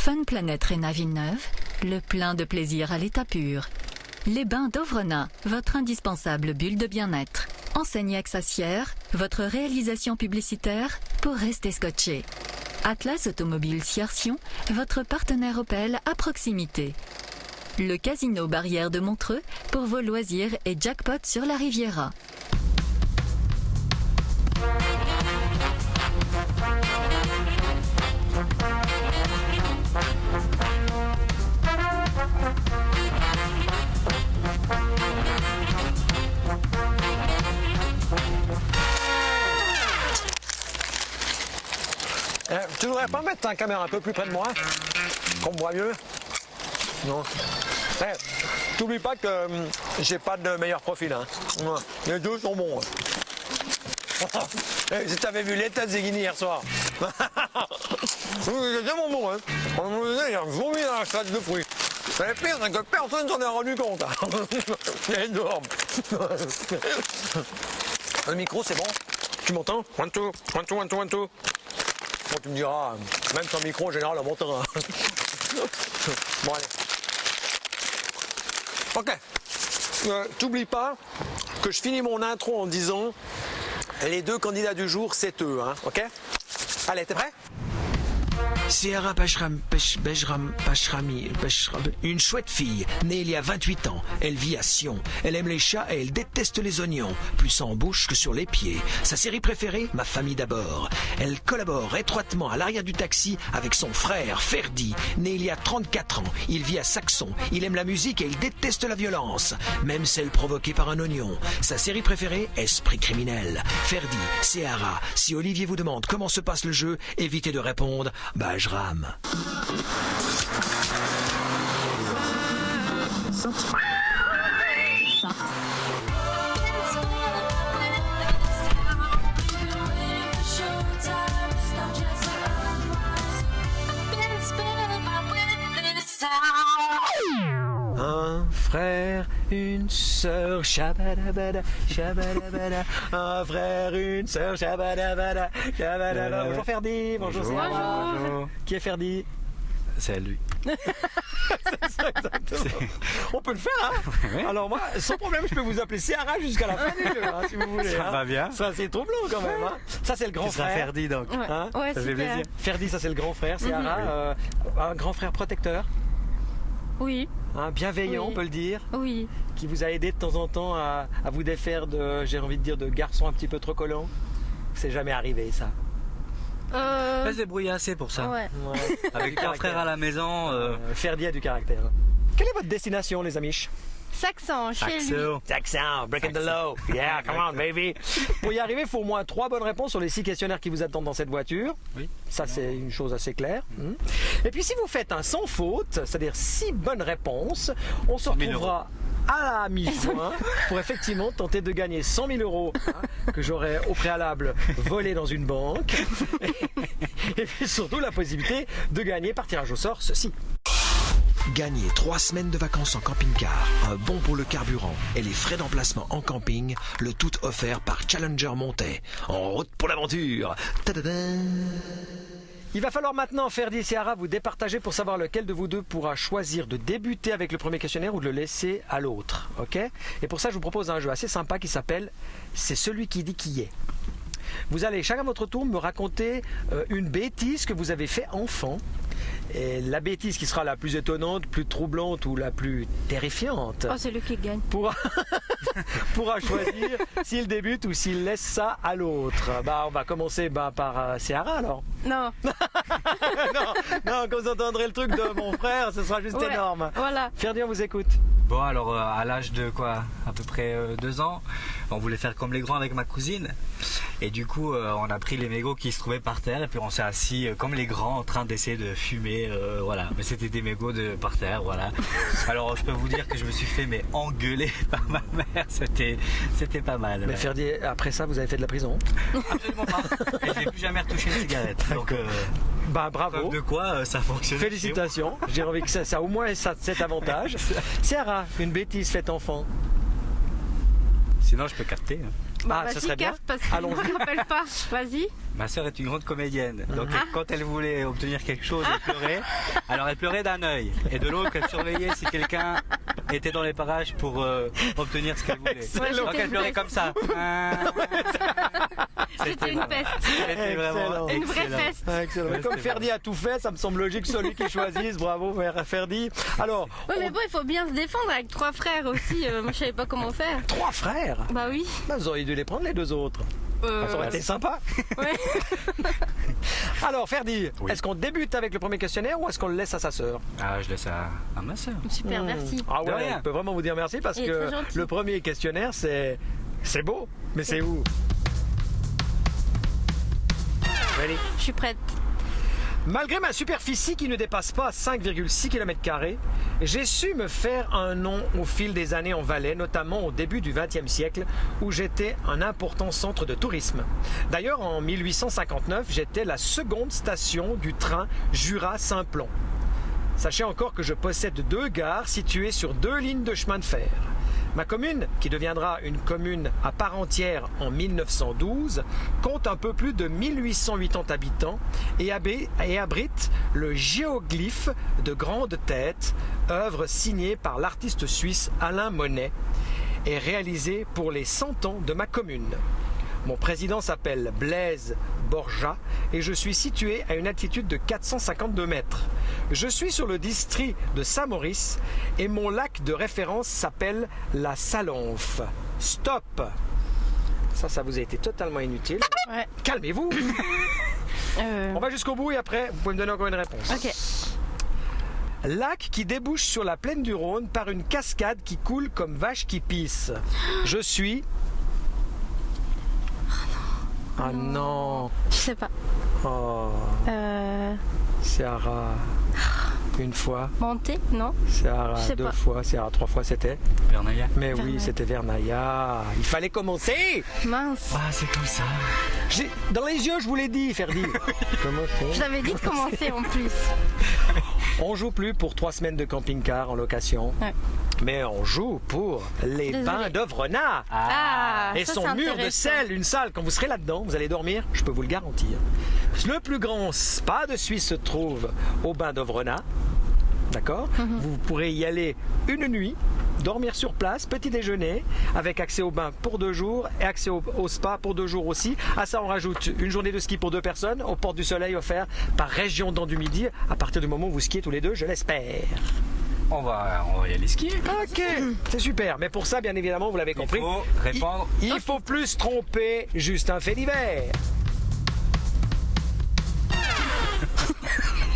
Fun Planet Réna Villeneuve, le plein de plaisir à l'état pur. Les bains d'Ovrona, votre indispensable bulle de bien-être. Enseigne Axacière, votre réalisation publicitaire pour rester scotché. Atlas Automobile Siersion, votre partenaire Opel à proximité. Le Casino Barrière de Montreux pour vos loisirs et jackpot sur la Riviera. Tu voudrais pas mettre ta caméra un peu plus près de moi? Qu'on me voit mieux? Non. T'oublies pas que j'ai pas de meilleur profil. Hein. Les deux sont bons. Si t'avais vu l'état de Zeghini hier soir. C'est tellement bon. Hein. Il a vomi dans la salade de fruits. Le pire, c'est que personne s'en est rendu compte. Hein. C'est énorme. Le micro, c'est bon? Tu m'entends? One, two, one, two, one, two, one, two. Bon, tu me diras, même sans micro, en général, on monte. Bon, allez. Ok. T'oublies pas que je finis mon intro en disant les deux candidats du jour, c'est eux. Hein, ok? Allez, t'es prêt? Seara Pashrami, une chouette fille, née il y a 28 ans. Elle vit à Sion. Elle aime les chats et elle déteste les oignons, plus en bouche que sur les pieds. Sa série préférée, Ma famille d'abord. Elle collabore étroitement à l'arrière du taxi avec son frère, Ferdi, né il y a 34 ans. Il vit à Saxon. Il aime la musique et il déteste la violence, même celle provoquée par un oignon. Sa série préférée, Esprit criminel. Ferdi, Seara, si Olivier vous demande comment se passe le jeu, évitez de répondre « Bajram ». Un frère, une sœur, shabadabada, shabadabada. Un frère, une sœur, shabadabada, shabadabada. Bonjour Ferdi, bonjour Seara. Bonjour. Qui est Ferdi? C'est lui. C'est ça, exactement. On peut le faire, hein? Oui. Alors moi, sans problème, je peux vous appeler Seara jusqu'à la fin du jeu, hein, si vous voulez. Ça va bien. Ça, c'est troublant quand même. Hein. Ça, c'est le grand Tu seras frère. Ferdi donc. Hein? Ouais, Ça fait super. plaisir. Ferdi, ça c'est le grand frère. Seara, un grand frère protecteur, Oui, bienveillant, Oui. on peut le dire, oui. qui vous a aidé de temps en temps à vous défaire de, j'ai envie de dire, de garçons un petit peu trop collants. C'est jamais arrivé ça. Elle se débrouille assez pour ça. Ouais. Ouais. Avec trois frères à la maison. Ferdi a du caractère. Quelle est votre destination, les amis? Saxon, chez lui. Saxo. Saxon, breaking the law. Yeah, come on, baby. Pour y arriver, il faut au moins 3 bonnes réponses sur les 6 questionnaires qui vous attendent dans cette voiture. Oui. Ça, c'est une chose assez claire. Et puis, si vous faites un sans faute, c'est-à-dire 6 bonnes réponses, on se 100 000 retrouvera à la mi-juin pour effectivement tenter de gagner 100 000 euros que j'aurais au préalable volé dans une banque. Et puis surtout la possibilité de gagner par tirage au sort ceci. Gagnez 3 semaines de vacances en camping-car, un bon pour le carburant et les frais d'emplacement en camping, le tout offert par Challenger Montais. En route pour l'aventure. Tadadam. Il va falloir maintenant, Ferdi et Seara, vous départager pour savoir lequel de vous deux pourra choisir de débuter avec le premier questionnaire ou de le laisser à l'autre. Ok? Et pour ça, je vous propose un jeu assez sympa qui s'appelle « C'est celui qui dit qui est ». Vous allez chacun à votre tour me raconter une bêtise que vous avez fait enfant. Et la bêtise qui sera la plus étonnante, plus troublante ou la plus terrifiante Oh, c'est lui qui gagne. pourra choisir s'il débute ou s'il laisse ça à l'autre. On va commencer par Seara alors. Non. Non, quand vous entendrez le truc de mon frère, ce sera juste Ouais, énorme. Voilà. Ferdi, on vous écoute. Bon, alors à l'âge de quoi? À peu près 2 ans, on voulait faire comme les grands avec ma cousine. Et du coup, on a pris les mégots qui se trouvaient par terre et puis on s'est assis comme les grands en train d'essayer de fumer. Voilà, mais c'était des mégots par terre, voilà. Alors je peux vous dire que je me suis fait engueuler par ma mère. C'était pas mal. Mais ouais. Ferdi, après ça, vous avez fait de la prison. Absolument pas. Et j'ai plus jamais retouché une cigarette. Donc Bravo. preuve de quoi ça fonctionne. Félicitations. J'ai envie que ça a au moins cet avantage. Seara, une bêtise faite enfant. Sinon je peux capter. Hein. Ah, ce vas-y, serait bien. Caf, parce que je Allons-y. me rappelle pas. Vas-y. Ma sœur est une grande comédienne, donc quand elle voulait obtenir quelque chose, elle pleurait. Alors elle pleurait d'un œil, et de l'autre, elle surveillait si quelqu'un était dans les parages pour obtenir ce qu'elle voulait. Ouais, Donc j'étais elle une pleurait peste. comme ça. C'était une peste. C'était vraiment Excellent. Une vraie excellent. peste. Ah, excellent. Ouais, Comme c'était Ferdi a tout fait, ça me semble logique que celui qui choisisse. Bravo, Ferdi. Alors, Oui, mais bon, il faut bien se défendre avec 3 frères aussi. Moi, je savais pas comment faire. 3 frères. Bah oui. Bah, vous auriez dû les prendre les 2 autres. Ça aurait été sympa. Ouais. Alors, Ferdi, Oui. est-ce qu'on débute avec le premier questionnaire ou est-ce qu'on le laisse à sa sœur? Ah, je laisse à ma sœur. Super, merci. Ah De ouais, rien. on peut vraiment vous dire merci parce Il est que très gentil. le premier questionnaire, c'est beau, mais c'est où? Ready? Je suis prête. Malgré ma superficie qui ne dépasse pas 5,6 km², j'ai su me faire un nom au fil des années en Valais, notamment au début du XXe siècle, où j'étais un important centre de tourisme. D'ailleurs, en 1859, j'étais la seconde station du train Jura-Saint-Plon. Sachez encore que je possède 2 gares situées sur 2 lignes de chemin de fer. Ma commune, qui deviendra une commune à part entière en 1912, compte un peu plus de 1880 habitants et abrite le géoglyphe de Grande Tête, œuvre signée par l'artiste suisse Alain Monet et réalisée pour les 100 ans de ma commune. Mon président s'appelle Blaise Borja et je suis situé à une altitude de 452 mètres. Je suis sur le district de Saint-Maurice et mon lac de référence s'appelle la Salenfe. Stop! Ça vous a été totalement inutile. Ouais. Calmez-vous! On va jusqu'au bout et après, vous pouvez me donner encore une réponse. Ok. Lac qui débouche sur la plaine du Rhône par une cascade qui coule comme vache qui pisse. Je suis... Ah non. Je sais pas. Oh, Ciara. Une fois, Monter? Non? Ciara Je sais 2 pas. fois, Ciara 3 fois c'était. Vernaya. Mais oui, Vernaya. c'était Vernaya. Il fallait commencer. Mince. Ah, c'est comme ça. Dans les yeux, je vous l'ai dit, Ferdi. Comment Je t'avais dit de commencer en plus. On joue plus pour 3 semaines de camping-car en location. Ouais. Mais on joue pour les Désolée. bains d'Ovrenat. Ah, Et ça, son c'est mur de intéressant. sel, une salle, quand vous serez là-dedans, vous allez dormir, je peux vous le garantir. Le plus grand spa de Suisse se trouve au bain d'Ovrenat. D'accord? Vous pourrez y aller une nuit, dormir sur place, petit déjeuner, avec accès au bain pour 2 jours et accès au spa pour 2 jours aussi. À ça, on rajoute une journée de ski pour 2 personnes, aux Portes du Soleil offert par Région Dents du Midi, à partir du moment où vous skiez tous les deux, je l'espère. On va y aller skier. Ok, c'est super. Mais pour ça, bien évidemment, vous l'avez Il compris, faut répondre. il faut plus tromper juste un fait divers.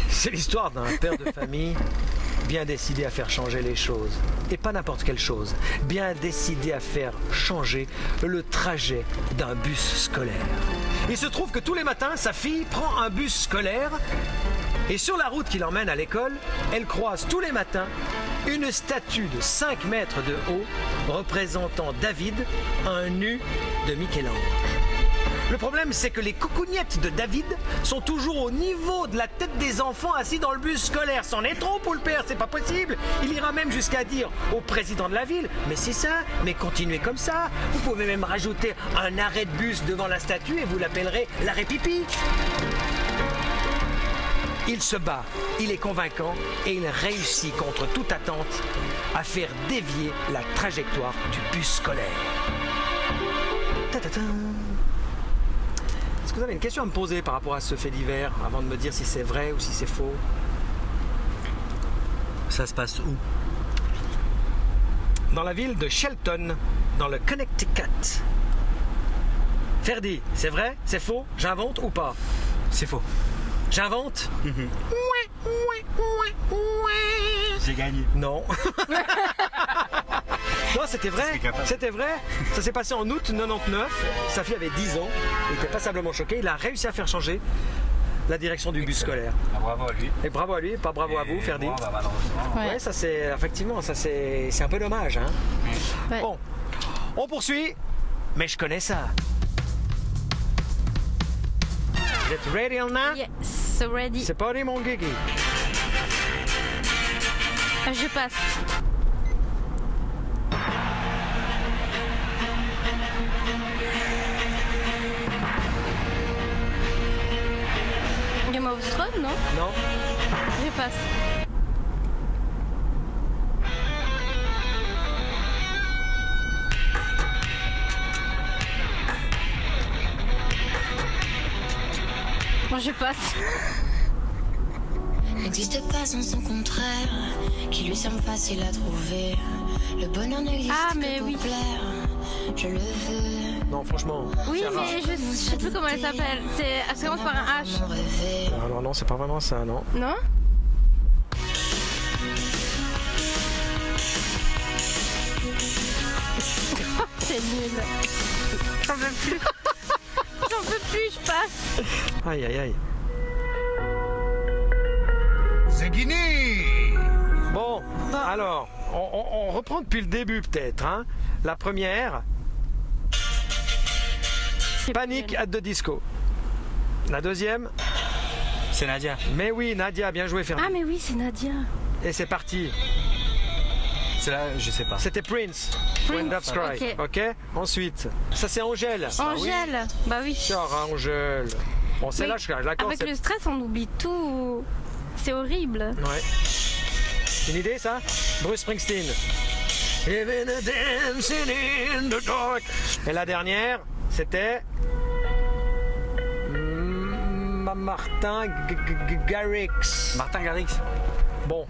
C'est l'histoire d'un père de famille bien décidé à faire changer les choses. Et pas n'importe quelle chose. Bien décidé à faire changer le trajet d'un bus scolaire. Il se trouve que tous les matins, sa fille prend un bus scolaire et sur la route qui l'emmène à l'école, elle croise tous les matins une statue de 5 mètres de haut représentant David, un nu de Michel-Ange. Le problème, c'est que les coucougnettes de David sont toujours au niveau de la tête des enfants assis dans le bus scolaire. C'en est trop pour le père, c'est pas possible. Il ira même jusqu'à dire au président de la ville, mais c'est ça, mais continuez comme ça. Vous pouvez même rajouter un arrêt de bus devant la statue et vous l'appellerez l'arrêt pipi. Il se bat, il est convaincant et il réussit contre toute attente à faire dévier la trajectoire du bus scolaire. Ta-ta-ta. Est-ce que vous avez une question à me poser par rapport à ce fait divers avant de me dire si c'est vrai ou si c'est faux? Ça se passe où? Dans la ville de Shelton, dans le Connecticut. Ferdi, c'est vrai? C'est faux? J'invente ou pas? C'est faux. J'invente? J'ai gagné. Non. Non, c'était vrai. C'est capable. C'était vrai. Ça s'est passé en août 99. Sa fille avait 10 ans. Il était passablement choqué. Il a réussi à faire changer la direction du bus scolaire. Ah, bravo à lui. Et bravo à lui, pas bravo à vous, Et Ferdi. moi, bah, malheureusement. Ouais. Ouais, ça c'est effectivement, ça c'est un peu dommage, hein. Ouais. Bon, on poursuit, mais je connais ça. Vous êtes ready on that? Yes, ready. C'est pas mon Guigui. Je passe. Game of Thrones, non? Non. Je passe. Bon, je passe. N'existe pas sans son contraire, qui lui semble facile à trouver. Le bonheur n'existe mais que pour oui. plaire, je le veux. Non, franchement. Oui, Sarah. mais je sais plus comment elle s'appelle. Elle se commence par un H. Mon rêver. Alors non, c'est pas vraiment ça, non. Non? C'est nul. J'en peux plus. J'en peux plus, je passe. Aïe, aïe, aïe. Zegini. Bon, alors, on reprend depuis le début peut-être. Hein. La première, Panic at the Disco. La deuxième, C'est Nadia. mais oui, Nadia, bien joué Ferdi. Ah, mais oui, c'est Nadia. Et c'est parti. C'est là, je sais pas. C'était Prince. When Doves Cry. Ok. Ensuite, ça c'est Angèle. Angèle. Bah oui. Sarah Angèle. Bon, celle-là, Oui. je suis d'accord. Avec c'est- le stress, on oublie tout. C'est horrible. Ouais. Une idée, ça? Bruce Springsteen. Even a dancing in the dark. Et la dernière, c'était Martin Garrix. Martin Garrix. Bon,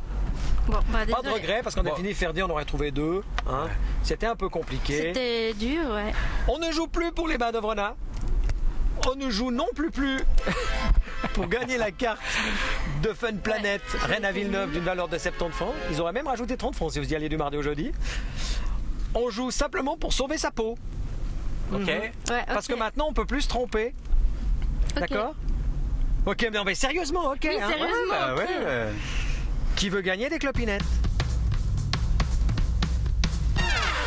Bon, bah pas de désolé. regret parce qu'on a fini Ferdi, on aurait trouvé deux. Hein. C'était un peu compliqué. C'était dur, ouais. On ne joue plus pour les bains d'Ovrena. On ne joue non plus pour gagner la carte de Fun Planet Rennes à Villeneuve d'une valeur de 70 francs. Ils auraient même rajouté 30 francs si vous y alliez du mardi au jeudi. On joue simplement pour sauver sa peau. Ok. Ouais, Parce ok. que maintenant on peut plus se tromper. Ok. D'accord? Ok, non, mais sérieusement, ok. Oui, hein. sérieusement. Bah ok. ouais. Qui veut gagner des clopinettes?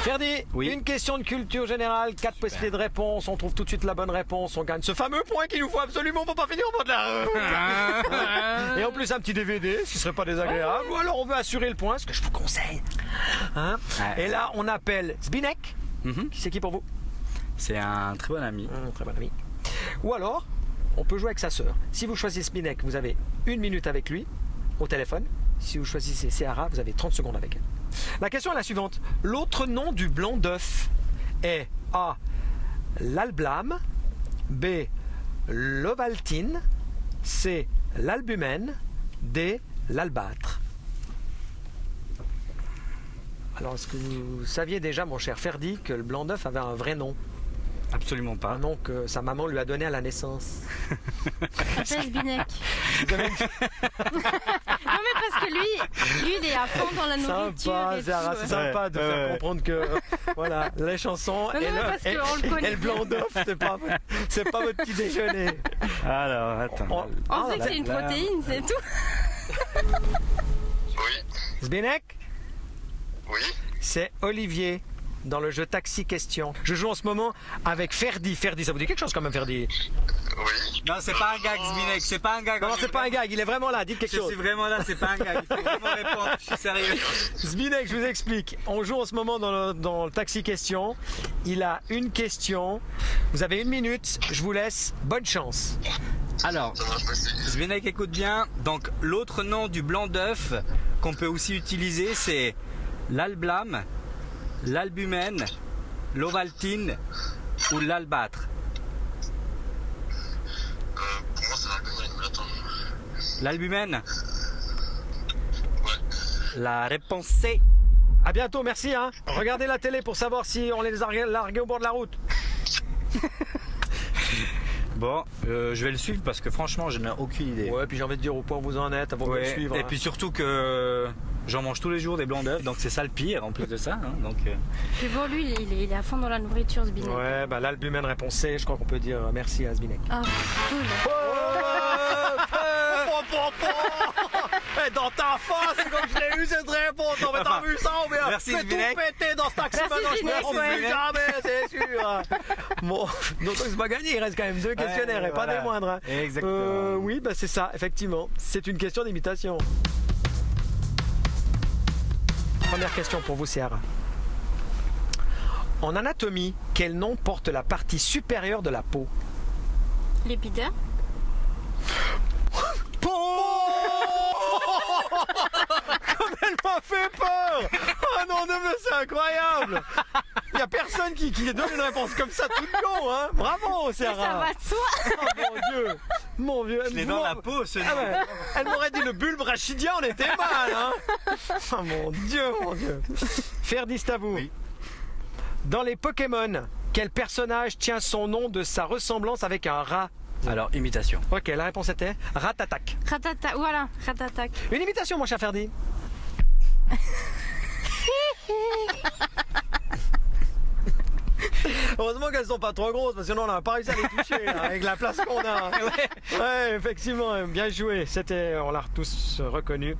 Ferdi, Oui. une question de culture générale, 4 possibilités de réponse, on trouve tout de suite la bonne réponse, on gagne ce fameux point qu'il nous faut absolument pour pas finir au bord de la route. Et en plus un petit DVD, ce qui serait pas désagréable, ou alors on veut assurer le point, ce que je vous conseille. Hein? Ouais. Et là on appelle Zbinek, Mhm. qui c'est qui pour vous? C'est un très bon ami. Très bon ami. Ou alors, on peut jouer avec sa sœur. Si vous choisissez Zbinek, vous avez 1 minute avec lui, au téléphone. Si vous choisissez Seara, vous avez 30 secondes avec elle. La question est la suivante. L'autre nom du blanc d'œuf est A. L'alblame, B. L'ovaltine, C. L'albumène, D. L'albâtre. Alors, est-ce que vous saviez déjà, mon cher Ferdi, que le blanc d'œuf avait un vrai nom? Absolument pas. Un nom que sa maman lui a donné à la naissance. Appelle Binek. Non, mais parce que lui, il est à fond dans la nourriture. Sympa, et Zara, tout, c'est ouais. sympa de faire comprendre que voilà, les chansons Non, et, non, parce qu'on le connaît et le blanc d'œuf, c'est pas votre petit déjeuner. Alors, attends. On sait que c'est une protéine, c'est tout. Zbinek, Oui. c'est Olivier dans le jeu Taxi Question. Je joue en ce moment avec Ferdi. Ferdi, ça vous dit quelque chose quand même, Ferdi? Oui. Non, c'est pas un gag, Zbinek, c'est pas un gag. Non, c'est pas un gag, il est vraiment là, dites quelque Je chose. suis vraiment là, c'est pas un gag. Il faut vraiment répondre, je suis sérieux. Zbinek, je vous explique. On joue en ce moment dans le Taxi Question. Il a une question. Vous avez 1 minute. Je vous laisse. Bonne chance. Alors, Zbinek, écoute bien. Donc, l'autre nom du blanc d'œuf qu'on peut aussi utiliser, c'est l'alblame, l'albumène, l'ovaltine ou l'albâtre. Pour moi, c'est l'albumène, mais attends. L'albumène? La réponse c'est... À bientôt, merci. Hein. Regardez la télé pour savoir si on les a largués au bord de la route. Bon, je vais le suivre parce que franchement, je n'ai aucune idée. Ouais, puis j'ai envie de dire au point où vous en êtes, avant de Ouais, le suivre. et hein. puis surtout que j'en mange tous les jours des blancs d'œufs, donc c'est ça le pire en plus de ça. Hein, donc, Puis bon, lui, il est à fond dans la nourriture, ce Binek. Ouais, bah l'albumène réponse C, je crois qu'on peut dire merci à Zbinek. Ah, cool. Dans ta face, c'est comme je l'ai eu cette réponse. Non, mais t'as vu ça ou bien? Merci, c'est Zbinek. tout pété dans ce taxi Merci, maintenant, je Zbinek. me trompe Merci, jamais, c'est sûr. Bon, donc c'est pas gagné, il reste quand même 2 questionnaires et pas voilà. des moindres. Hein. Exactement. Oui, bah c'est ça, effectivement. C'est une question d'imitation. Première question pour vous, Ciara. En anatomie, quel nom porte la partie supérieure de la peau? L'épiderme. Comme elle m'a fait peur. Oh non, c'est incroyable. Il n'y a personne qui donne une réponse comme ça toute con, hein. Bravo, Sarah. Ça va de soi. Oh mon Dieu. Mon Dieu. Je l'ai dans la peau, ce nom. Ah ouais. Elle m'aurait dit le bulbe rachidien, on était mal, hein. Oh mon Dieu, mon Dieu. Ferdi, c'est à vous. Oui. Dans les Pokémon, quel personnage tient son nom de sa ressemblance avec un rat? Alors, imitation. Ok, la réponse était Ratatac. Ratata, voilà, ratatac. Une imitation, mon cher Ferdi. Heureusement qu'elles sont pas trop grosses parce que sinon on n'a pas réussi à les toucher là, avec la place qu'on a. Ouais, effectivement, bien joué. On l'a tous reconnu.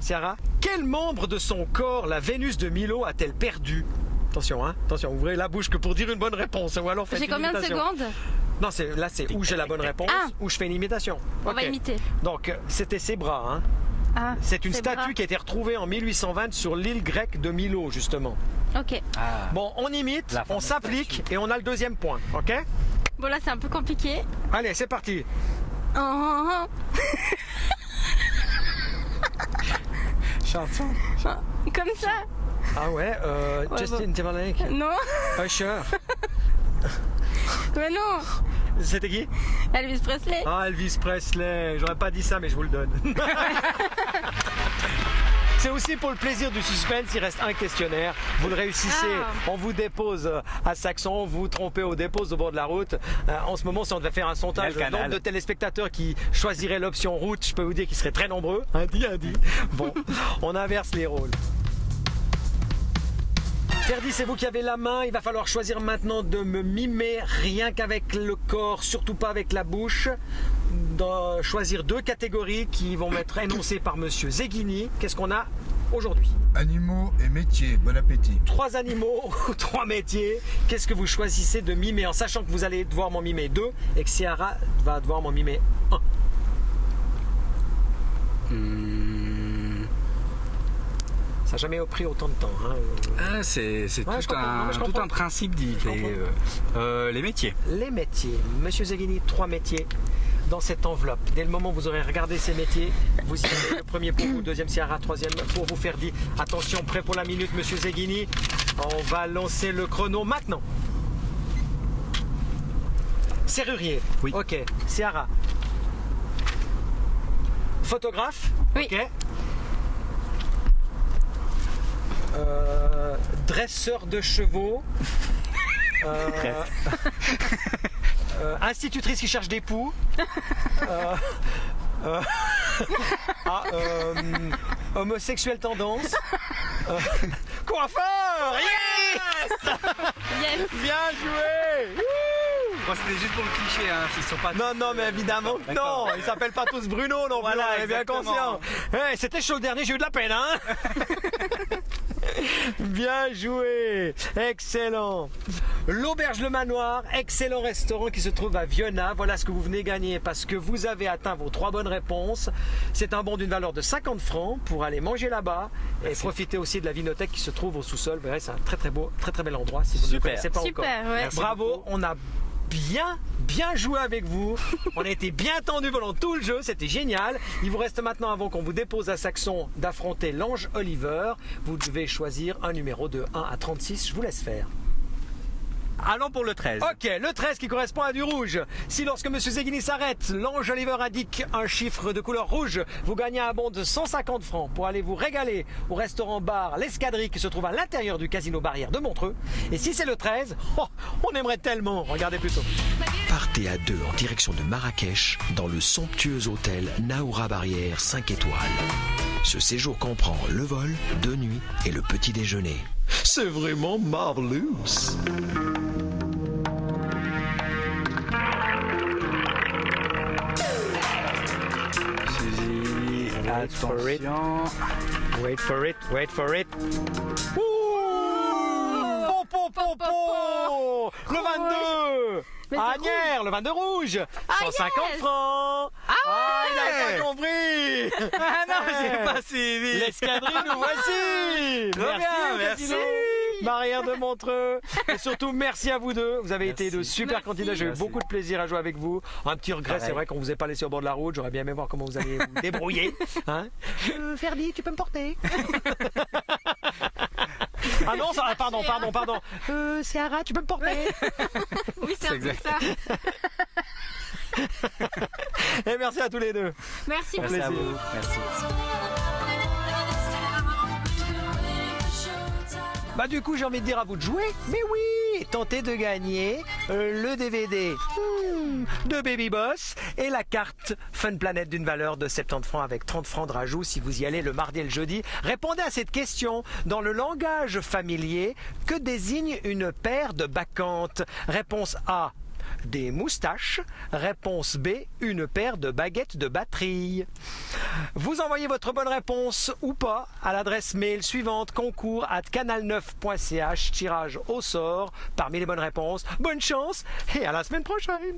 Ciara, quel membre de son corps la Vénus de Milo a-t-elle perdu? Attention, hein, attention, ouvrez la bouche que pour dire une bonne réponse ou alors faites J'ai une combien de imitation. secondes? Non, là c'est où j'ai la bonne réponse ou je fais une imitation. On Ok. va imiter. Donc c'était ses bras, hein. Ah, C'est une ses statue bras. qui a été retrouvée en 1820 sur l'île grecque de Milo, justement. Ok. Ah. Bon, on imite, La on fameuse s'applique et on a le deuxième point, ok? Bon, là, c'est un peu compliqué. Allez, c'est parti. Oh, Chanson. comme ça? Ah ouais, Justin Timberlake, Non. Usher. Mais non. C'était qui? Elvis Presley. Ah, Elvis Presley. J'aurais pas dit ça, mais je vous le donne. C'est aussi pour le plaisir du suspense, il reste un questionnaire. Vous le réussissez, on vous dépose à Saxon, vous vous trompez, on dépose au bord de la route. En ce moment, si on devait faire un sondage, Il y a le le nombre de téléspectateurs qui choisiraient l'option route, je peux vous dire qu'ils seraient très nombreux. Un dit. Bon, on inverse les rôles. Ferdi, c'est vous qui avez la main. Il va falloir choisir maintenant de me mimer rien qu'avec le corps, surtout pas avec la bouche. De choisir deux catégories qui vont être énoncées par Monsieur Zeghini. Qu'est-ce qu'on a aujourd'hui? Animaux et métiers, bon appétit. 3 animaux ou 3 métiers. Qu'est-ce que vous choisissez de mimer en sachant que vous allez devoir m'en mimer 2 et que Ciara va devoir m'en mimer 1? Ça n'a jamais pris autant de temps. Hein. Ah, c'est je tout, comprends. Non, mais je tout comprends. un principe d'idée. Les métiers. Les métiers. Monsieur Zeghini, 3 métiers dans cette enveloppe. Dès le moment où vous aurez regardé ces métiers, vous y avez le premier pour vous, deuxième Ciara, troisième pour vous Ferdi. Attention, prêt pour la minute, Monsieur Zeghini. On va lancer le chrono maintenant. Serrurier. Oui. Ok. Ciara. Photographe. Oui. Ok. Dresseur de chevaux. Institutrice qui cherche des poux. Homosexuel tendance. Coiffeur. Yes. Yes. Bien joué. Bon, c'était juste pour le cliché, hein, s'ils sont pas. Non, mais évidemment que non. Ils s'appellent pas tous Bruno non plus. Voilà, on est bien exactement. conscient. Hey, c'était chaud le dernier, j'ai eu de la peine, hein. Bien joué. Excellent. L'Auberge Le Manoir, excellent restaurant qui se trouve à Viona. Voilà ce que vous venez gagner parce que vous avez atteint vos 3 bonnes réponses. C'est un bon d'une valeur de 50 francs pour aller manger là-bas et profiter aussi de la vinothèque qui se trouve au sous-sol. Vous verrez, c'est un très très beau, très très bel endroit si vous ne le Super. connaissez pas encore. Super, ouais. Bravo, on a bien joué avec vous. On a été bien tendu pendant tout le jeu, c'était génial. Il vous reste maintenant, avant qu'on vous dépose à Saxon, d'affronter l'ange Oliver. Vous devez choisir un numéro de 1 à 36, je vous laisse faire. Allons pour le 13. Ok, le 13 qui correspond à du rouge. Si lorsque M. Zeghini s'arrête, l'ange Oliver indique un chiffre de couleur rouge, vous gagnez un bon de 150 francs pour aller vous régaler au restaurant-bar L'Escadrille qui se trouve à l'intérieur du casino Barrière de Montreux. Et si c'est le 13, on aimerait tellement. Regardez plutôt. Partez à 2 en direction de Marrakech dans le somptueux hôtel Naoura Barrière 5 étoiles. Ce séjour comprend le vol, 2 nuits et le petit déjeuner. C'est vraiment marvelous. Suzy, attention. Wait for it, wait for it. Ouh, po. Le 22. Mais c'est Agnières, le 22 rouge. 150 yes. francs. Ah, il a pas compris. Ah non, mais c'est pas si vite. L'escadrille, nous voici. Très bien, merci. Casino. Marière de Montreux. Et surtout, merci à vous deux. Vous avez été de super Merci. candidats. J'ai eu Merci. beaucoup de plaisir à jouer avec vous. Un petit regret, Pareil. c'est vrai qu'on vous ait pas laissé au bord de la route. J'aurais bien aimé voir comment vous allez vous débrouiller. Hein Ferdi, tu peux me porter? Ah non, pardon. Sarah, tu peux me porter? Oui, c'est un peu ça. Et merci à tous les deux. Merci Merci à beaucoup. vous. Merci. Bah du coup j'ai envie de dire à vous de jouer. Mais oui, tentez de gagner le DVD de Baby Boss et la carte Fun Planet d'une valeur de 70 francs avec 30 francs de rajout si vous y allez le mardi et le jeudi. Répondez à cette question dans le langage familier. Que désigne une paire de bacchantes? Réponse A, des moustaches. Réponse B, une paire de baguettes de batterie. Vous envoyez votre bonne réponse ou pas à l'adresse mail suivante, concours@canal9.ch, tirage au sort parmi les bonnes réponses. Bonne chance et à la semaine prochaine.